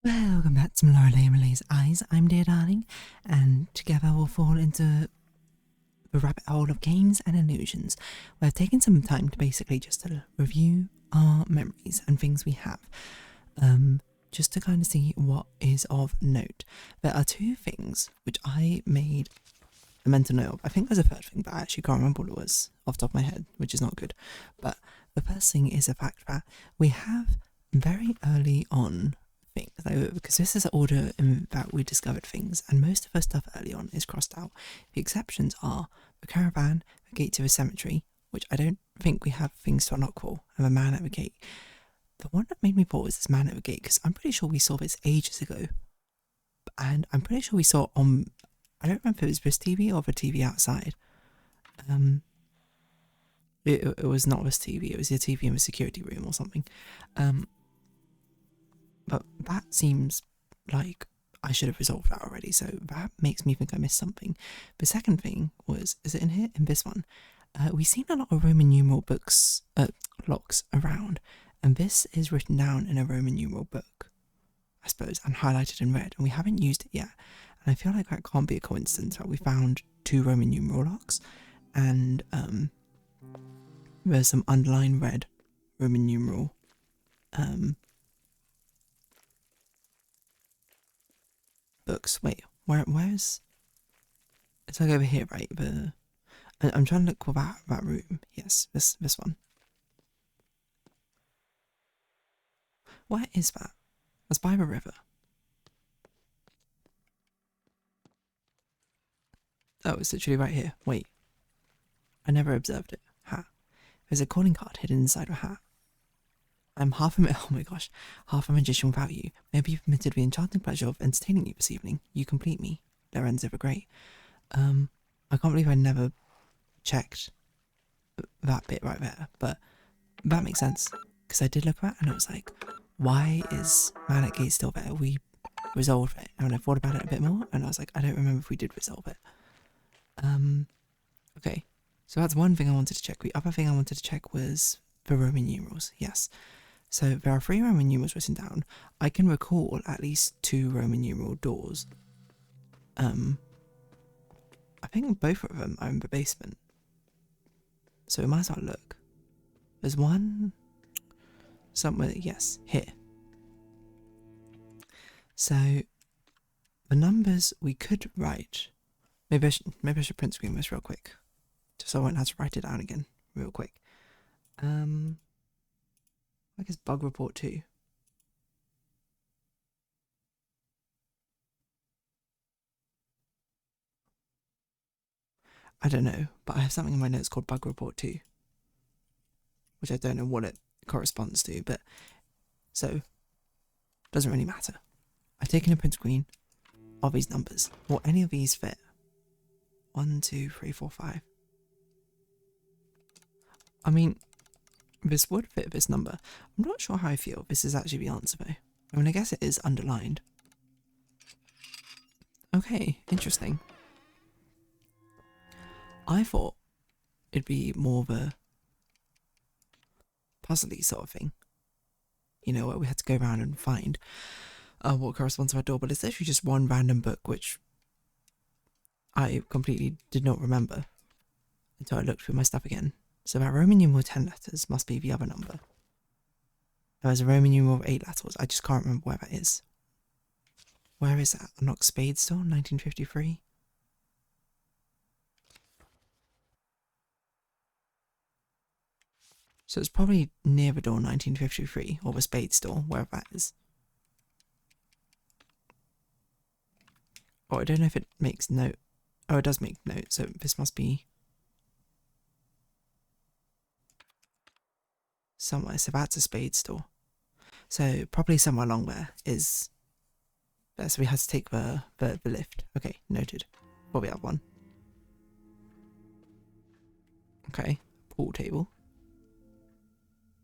Welcome back to Lorelei's I'm dear darling, and together we'll fall into the rabbit hole of games and illusions. We're taking some time to basically just review our memories and things we have, just to kind of see what is of note. There are two things which I made a mental note of. I think there's a third thing, but I actually can't remember what it was off the top of my head, which is not good. But the first thing is the fact that we have very early on things, because this is the order in that we discovered things, and most of the stuff early on is crossed out. The exceptions are the caravan, the gate to the cemetery, which I don't think we have things to unlock for, and the man at the gate. The one that made me pause is this man at the gate, because I'm pretty sure we saw this ages ago, and I'm pretty sure we saw it on, I don't remember if it was this TV or the TV outside. It was not this TV, it was the TV in the security room or something. But that seems like I should have resolved that already, so that makes me think I missed something. The second thing was, is it in here? In this one. We've seen a lot of Roman numeral books, locks around, and this is written down in a Roman numeral book, I suppose, and highlighted in red, and we haven't used it yet. And I feel like that can't be a coincidence that we found two Roman numeral locks, and there's some underlined red Roman numeral books. Wait, where's? It's like over here, right? I'm trying to look for that room. Yes, this one. Where is that? That's by the river. Oh, it's literally right here. Wait, I never observed it. Ha! There's a calling card hidden inside a hat. I'm oh my gosh, half a magician without you. Maybe you've permitted the enchanting pleasure of entertaining you this evening. You complete me. Lorenzo the Great. I can't believe I never checked that bit right there, but that makes sense, because I did look at it and I was like, why is Man at Gate still there? We resolved it, and I thought about it a bit more, and I was like, I don't remember if we did resolve it. Okay, so that's one thing I wanted to check. The other thing I wanted to check was the Roman numerals. Yes. So there are 3 Roman numerals written down. I can recall at least 2 Roman numeral doors. I think both of them are in the basement. So we might as well look. There's one somewhere, yes, here. So the numbers we could write. Maybe I should print screen this real quick, just so I won't have to write it down again real quick. I guess bug report 2. I don't know, but I have something in my notes called bug report 2, which I don't know what it corresponds to, but so doesn't really matter. I've taken a print screen of these numbers. Will any of these fit? 1, 2, 3, 4, 5. I mean, this would fit this number. I'm not sure how I feel this is actually the answer though. I mean, I guess it is underlined. Okay, interesting. I thought it'd be more of a puzzly sort of thing. You know, where we had to go around and find what corresponds to our door, but it's literally just one random book which I completely did not remember until I looked through my stuff again. So that Roman numeral 10 letters must be the other number. There's a Roman numeral of 8 letters. I just can't remember where that is. Where is that? Unlock Spade Store, 1953? So it's probably near the door 1953, or the Spade Store, wherever that is. Oh, I don't know if it makes note. Oh, it does make note, so this must be somewhere. So that's a Spade Store. So probably somewhere along there is there. So we had to take the lift. Okay, noted. Well, we have one. Okay, pool table.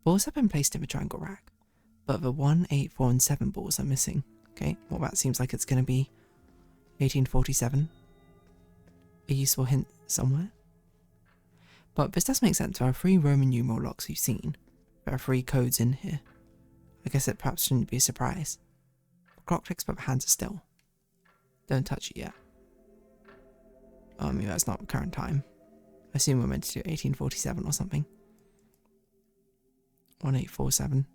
Balls have been placed in the triangle rack, but the 1, 8, 4 and 7 balls are missing. Okay, well that seems like it's going to be 1847. A useful hint somewhere. But this does make sense. There are 3 Roman numeral locks we've seen. There are 3 codes in here. I guess it perhaps shouldn't be a surprise. Clock ticks, but the hands are still. Don't touch it yet. That's not current time. I assume we're meant to do 1847 or something. 1847.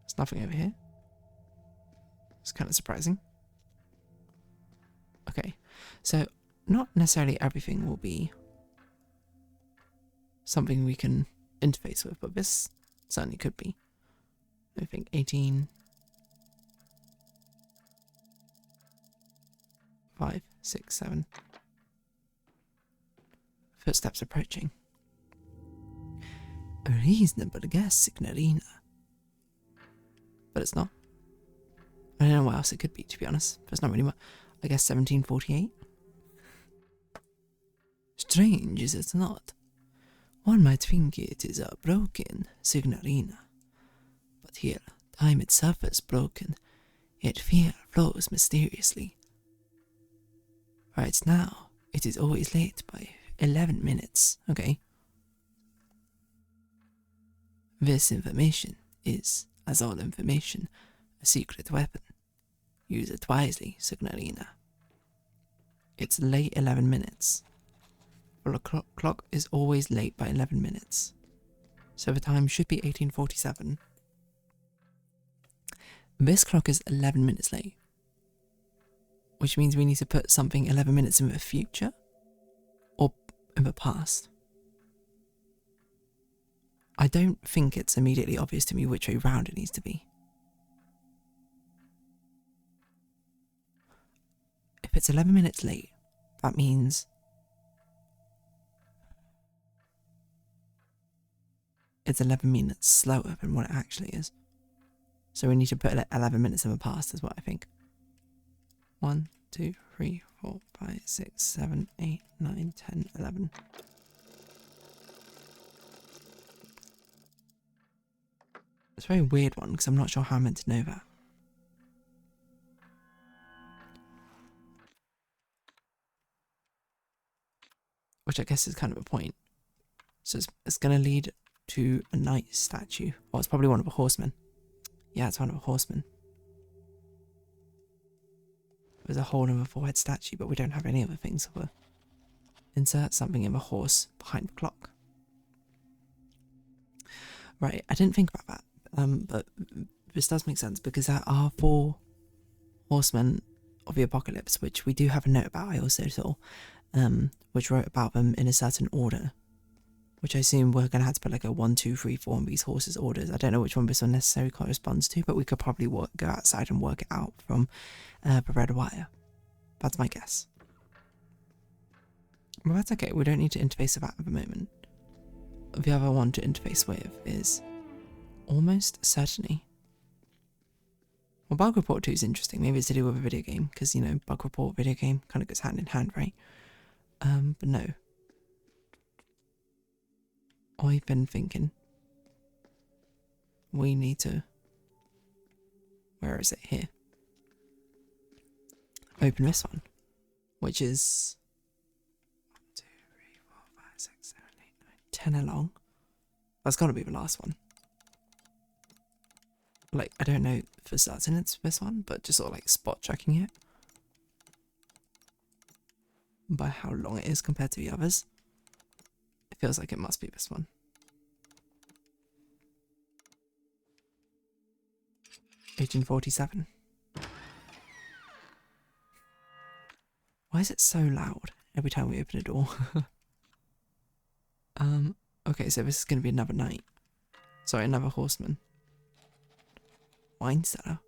There's nothing over here. It's kind of surprising. Okay, so not necessarily everything will be something we can interface with, but this certainly could be. I think 18... 5, 6, 7. Footsteps approaching. A reasonable guess, Signorina. But it's not. I don't know what else it could be, to be honest. There's not really much. I guess 1748? Strange, is it not? One might think it is broken, Signorina. But here, time itself is broken, yet fear flows mysteriously. Right now, it is always late by 11 minutes, okay? This information is, as all information, a secret weapon. Use it wisely, Signorina. It's late 11 minutes. Well, a clock is always late by 11 minutes. So the time should be 1847. This clock is 11 minutes late. Which means we need to put something 11 minutes in the future? Or in the past? I don't think it's immediately obvious to me which way round it needs to be. If it's 11 minutes late, that means it's 11 minutes slower than what it actually is. So we need to put 11 minutes in the past is what I think. 1, 2, 3, 4, 5, 6, 7, 8, 9, 10, 11. It's a very weird one because I'm not sure how I'm meant to know that. Which I guess is kind of a point. So it's going to lead to a knight statue. Oh, it's probably one of the horsemen. Yeah, it's one of the horsemen. There's a hole in the forehead statue, but we don't have any other things, so we'll insert something in the horse behind the clock. Right, I didn't think about that, but this does make sense because there are 4 horsemen of the apocalypse, which we do have a note about, I also saw, which wrote about them in a certain order, which I assume we're going to have to put like a 1, 2, 3, 4 on these horses' orders. I don't know which one this one necessarily corresponds to, but we could probably go outside and work it out from the red wire. That's my guess. Well, that's okay. We don't need to interface with that at the moment. The other one to interface with is almost certainly. Well, Bug Report 2 is interesting. Maybe it's to do with a video game, because, you know, Bug Report, video game kind of goes hand in hand, right? But no. I've been thinking we need to, where is it? Here. Open this one, which is 1, 2, 3, 4, 5, 6, 7, 8, 9, 10 along. That's got to be the last one. Like, I don't know for certain it's this one, but just sort of like spot checking it by how long it is compared to the others. It feels like it must be this one. 1847. Why is it so loud every time we open a door? Okay, so this is going to be another knight. Sorry, another horseman. Wine cellar.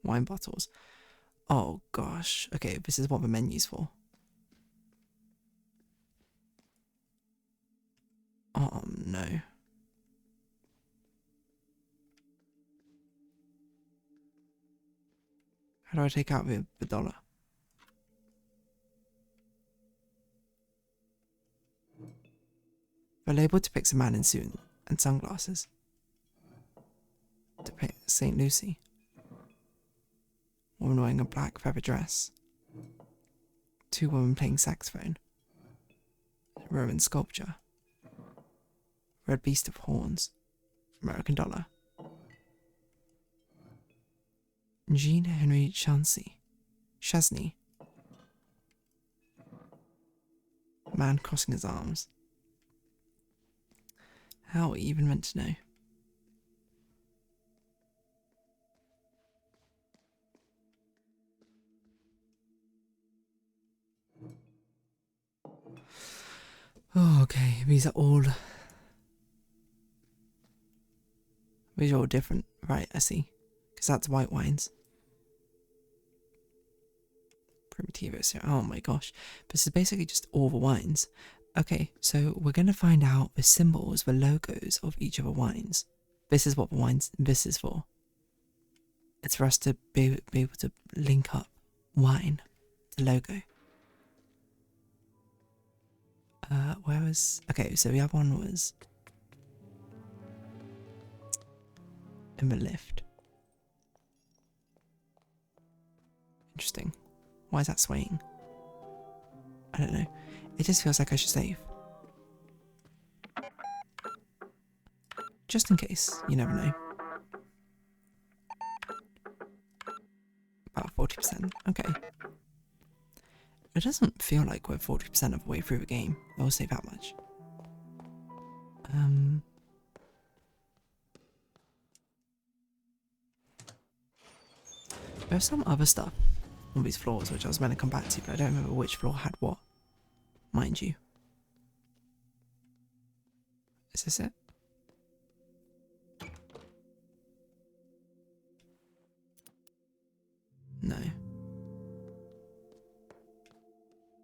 Wine bottles. Oh gosh. Okay, this is what the menu's for. Oh no. How do I take out the dollar? The label depicts a man in suit and sunglasses. Depicts St. Lucy. Woman wearing a black feather dress. 2 women playing saxophone. Roman sculpture. Red beast of horns. American dollar. Jean Henry Chasney. Man crossing his arms. How are we even meant to know? Oh, okay, these are all different, right? I see, because that's white wines. Primitivos here. Oh my gosh, this is basically just all the wines. Okay, so we're gonna find out the symbols, the logos of each of the wines. This is what the wines. This is for. It's for us to be able to link up wine to logo. Where was... Okay, so the other one was in the lift. Interesting. Why is that swaying? I don't know. It just feels like I should save. Just in case. You never know. About 40%. Okay. It doesn't feel like we're 40% of the way through the game. I'll say that much. There's some other stuff on these floors which I was meant to come back to, but I don't remember which floor had what. Mind you. Is this it? No.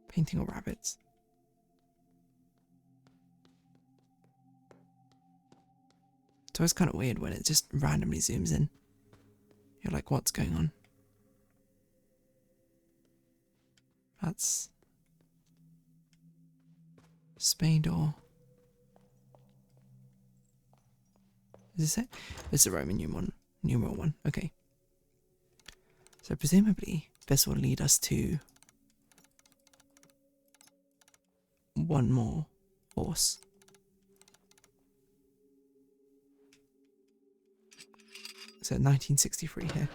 Painting or rabbits. It's always kind of weird when it just randomly zooms in. You're like, what's going on? That's Spain door. Is this it? This is a Roman numeral one. Okay. So presumably this will lead us to one more horse. So 1963 here.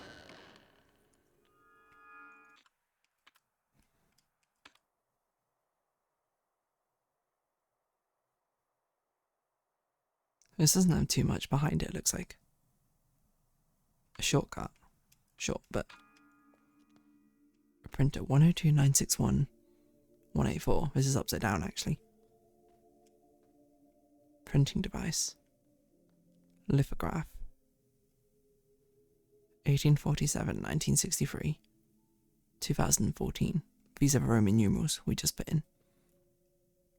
This doesn't have too much behind it, looks like. A shortcut. Short, but a printer 102.961.184. This is upside down actually. Printing device. Lithograph. 1847, 1963, 2014. These are the Roman numerals we just put in.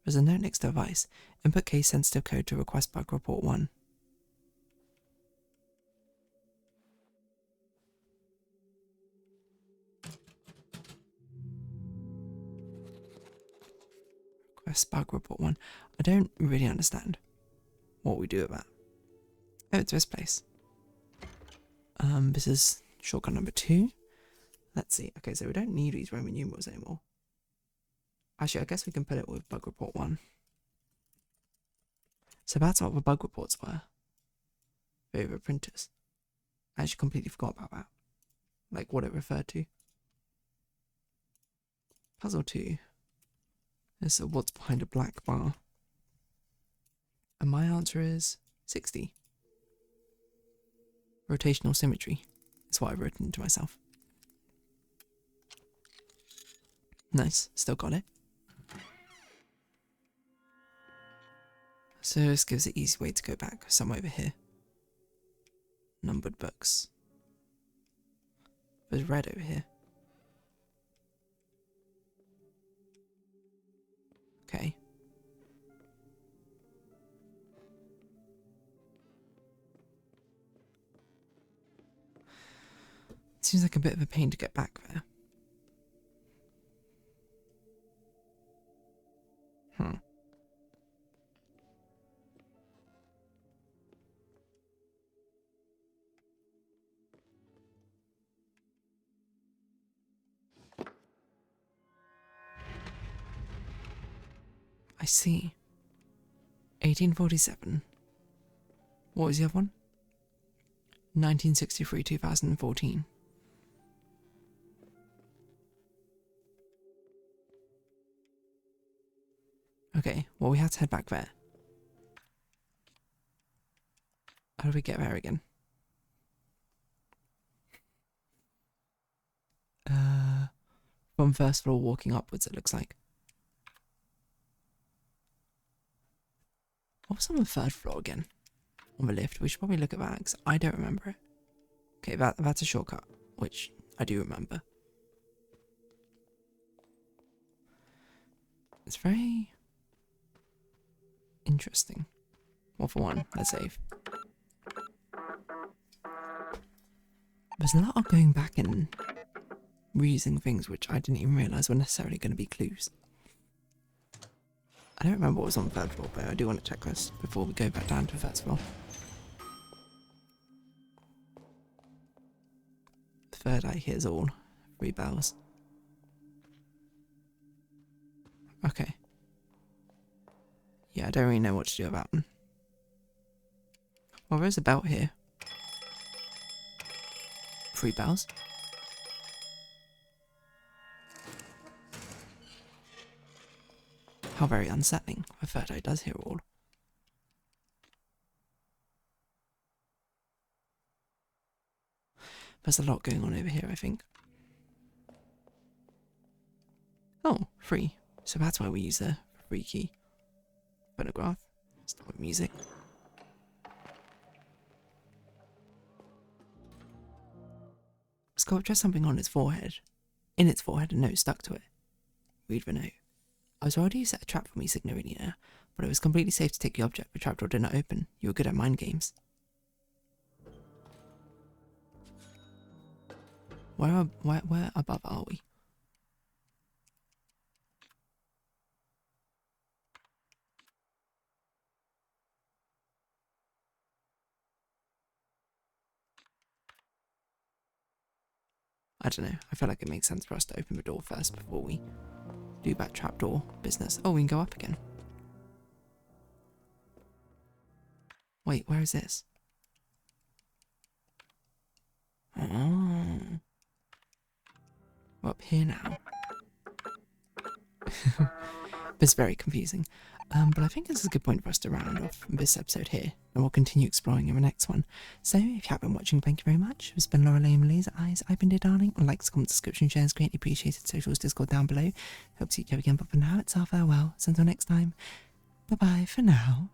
There's a note next to device. Input case sensitive code to request bug report 1. Request bug report 1. I don't really understand what we do with that. Oh, it's this place. This is shortcut number 2. Let's see. Okay, so we don't need these Roman numerals anymore. Actually, I guess we can put it with bug report 1. So that's what the bug reports were. They were printers. I actually completely forgot about that. Like what it referred to. Puzzle 2. Is what's behind a black bar. And my answer is 60. Rotational symmetry is what I've written to myself. Nice, still got it. So this gives an easy way to go back, somewhere over here. Numbered books. There's red over here. Okay. Seems like a bit of a pain to get back there. I see. 1847. What was the other one? 1963, 2014. Okay, well we had to head back there. How do we get there again? From first floor walking upwards, it looks like. What was on the third floor again? On the lift. We should probably look at that because I don't remember it. Okay, that's a shortcut, which I do remember. It's very interesting. Well, for one, let's save. There's a lot of going back and reusing things which I didn't even realise were necessarily going to be clues. I don't remember what was on the third floor, but I do want to check this before we go back down to the first floor. The third eye hears all. 3 bells. Okay. Yeah, I don't really know what to do about them. Well, there's a belt here. 3 bells. How very unsettling. The third eye does hear all. There's a lot going on over here, I think. Oh, 3. So that's why we use the 3 key. Phonograph. Start with music. Sculpture something on its forehead. In its forehead, a note stuck to it. Read the note. I was already set a trap for me, Signorina, but it was completely safe to take the object. The trapdoor did not open. You were good at mind games. Where above are we? I don't know. I feel like it makes sense for us to open the door first before we do that trapdoor business. Oh, we can go up again. Wait, where is this? Oh. We're up here now. It's very confusing. But I think this is a good point for us to round off this episode here, and we'll continue exploring in the next one. So, if you have been watching, thank you very much. It's been Lorelei and Laser Eyes. I've been dear darling. Likes, comments, description, shares, greatly appreciated. Socials, Discord down below. Hope to see you again, but for now, it's our farewell. So until next time, bye bye for now.